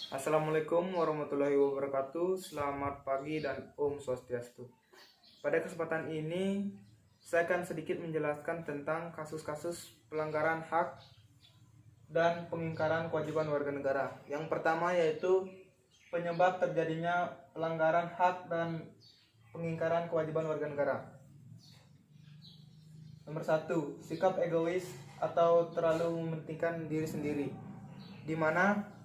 Assalamualaikum warahmatullahi wabarakatuh. Selamat pagi dan Om Swastiastu. Pada kesempatan ini, saya akan sedikit menjelaskan tentang kasus-kasus pelanggaran hak dan pengingkaran kewajiban warga negara. Yang pertama yaitu penyebab terjadinya pelanggaran hak dan pengingkaran kewajiban warga negara. Nomor 1, sikap egois atau terlalu mementingkan diri sendiri, di mana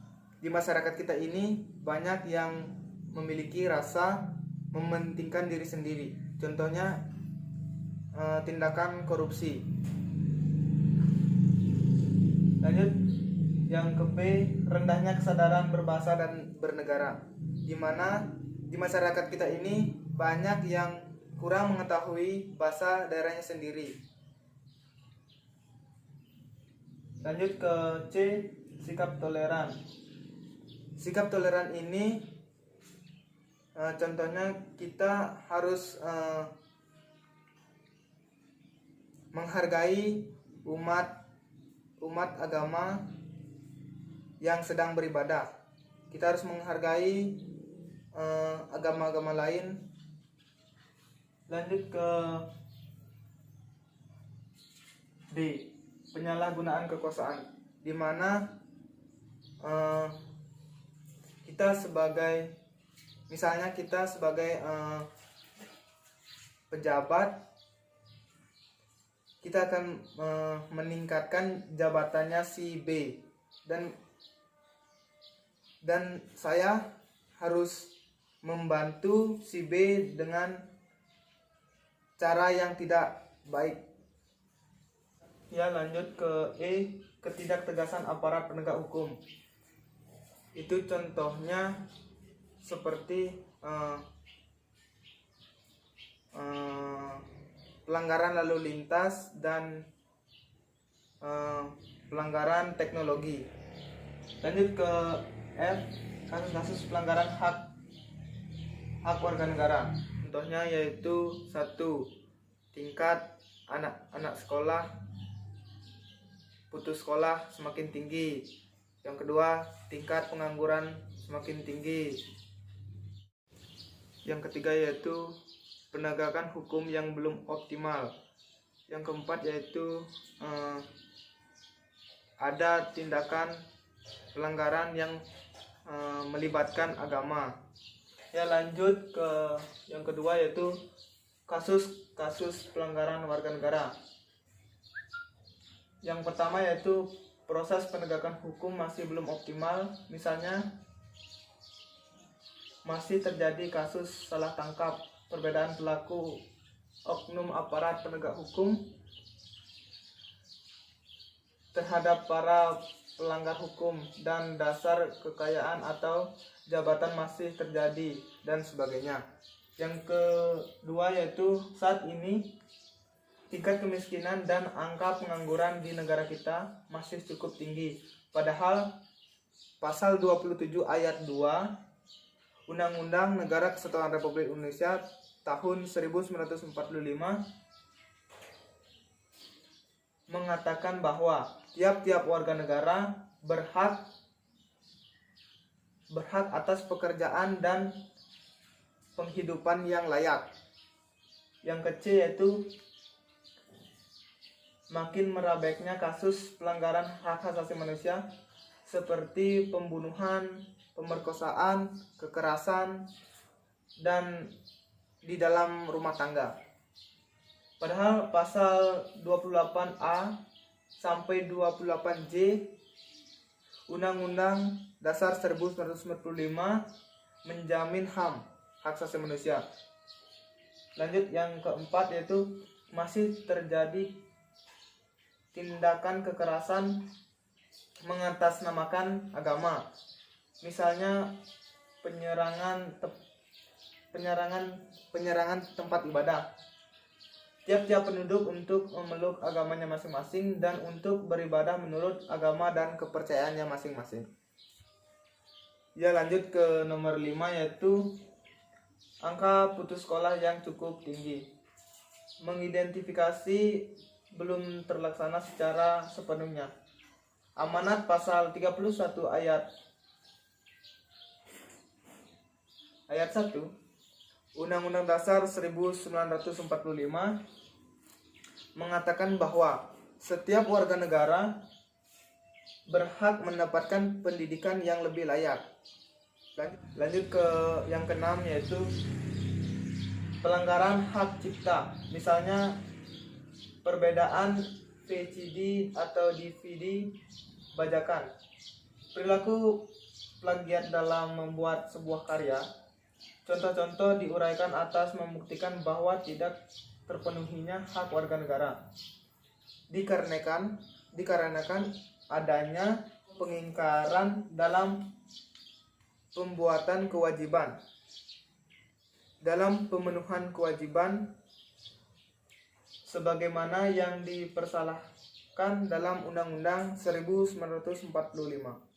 di masyarakat kita ini banyak yang memiliki rasa mementingkan diri sendiri. Contohnya tindakan korupsi. Lanjut, yang ke B, rendahnya kesadaran berbahasa dan bernegara, di mana di masyarakat kita ini banyak yang kurang mengetahui bahasa daerahnya sendiri. Lanjut ke C, sikap toleran. Sikap toleran ini contohnya kita harus menghargai umat agama yang sedang beribadah. Kita harus menghargai agama-agama lain. Lanjut ke D, penyalahgunaan kekuasaan, di mana kita sebagai pejabat, kita akan meningkatkan jabatannya si B, dan saya harus membantu si B dengan cara yang tidak baik. Ya, lanjut ke E, ketidaktegasan aparat penegak hukum. Itu contohnya seperti pelanggaran lalu lintas dan pelanggaran teknologi. Lanjut ke F, kasus-kasus pelanggaran hak warga negara. Contohnya yaitu 1, tingkat anak sekolah putus sekolah semakin tinggi. Yang kedua, tingkat pengangguran semakin tinggi. Yang ketiga yaitu penegakan hukum yang belum optimal. Yang keempat yaitu ada tindakan pelanggaran yang melibatkan agama. Ya, lanjut ke yang kedua yaitu kasus pelanggaran warga negara. Yang pertama yaitu proses penegakan hukum masih belum optimal. Misalnya masih terjadi kasus salah tangkap, perbedaan pelaku, oknum aparat penegak hukum terhadap para pelanggar hukum, dan dasar kekayaan atau jabatan masih terjadi, dan sebagainya. Yang kedua yaitu saat ini tingkat kemiskinan dan angka pengangguran di negara kita masih cukup tinggi. Padahal pasal 27 ayat 2 Undang-Undang Negara Kesatuan Republik Indonesia tahun 1945 mengatakan bahwa tiap-tiap warga negara berhak atas pekerjaan dan penghidupan yang layak. Yang kecil yaitu makin merabeknya kasus pelanggaran hak asasi manusia seperti pembunuhan, pemerkosaan, kekerasan, dan di dalam rumah tangga. Padahal pasal 28A sampai 28J Undang-Undang Dasar 1945 menjamin HAM, hak asasi manusia. Lanjut, yang keempat yaitu masih terjadi tindakan kekerasan mengatasnamakan agama. Misalnya penyerangan tempat ibadah. Tiap-tiap penduduk untuk memeluk agamanya masing-masing dan untuk beribadah menurut agama dan kepercayaannya masing-masing. Ya, lanjut ke nomor 5 yaitu angka putus sekolah yang cukup tinggi. Mengidentifikasi belum terlaksana secara sepenuhnya. Amanat pasal 31 ayat Ayat 1. Undang-Undang Dasar 1945 mengatakan bahwa setiap warga negara berhak mendapatkan pendidikan yang lebih layak. Lanjut ke yang keenam, yaitu pelanggaran hak cipta. Misalnya perbedaan VCD atau DVD bajakan. Perilaku plagiat dalam membuat sebuah karya. Contoh-contoh diuraikan atas membuktikan bahwa tidak terpenuhinya hak warga negara. Dikarenakan adanya pengingkaran dalam pembuatan kewajiban. Dalam pemenuhan kewajiban sebagaimana yang dipersalahkan dalam Undang-Undang 1945.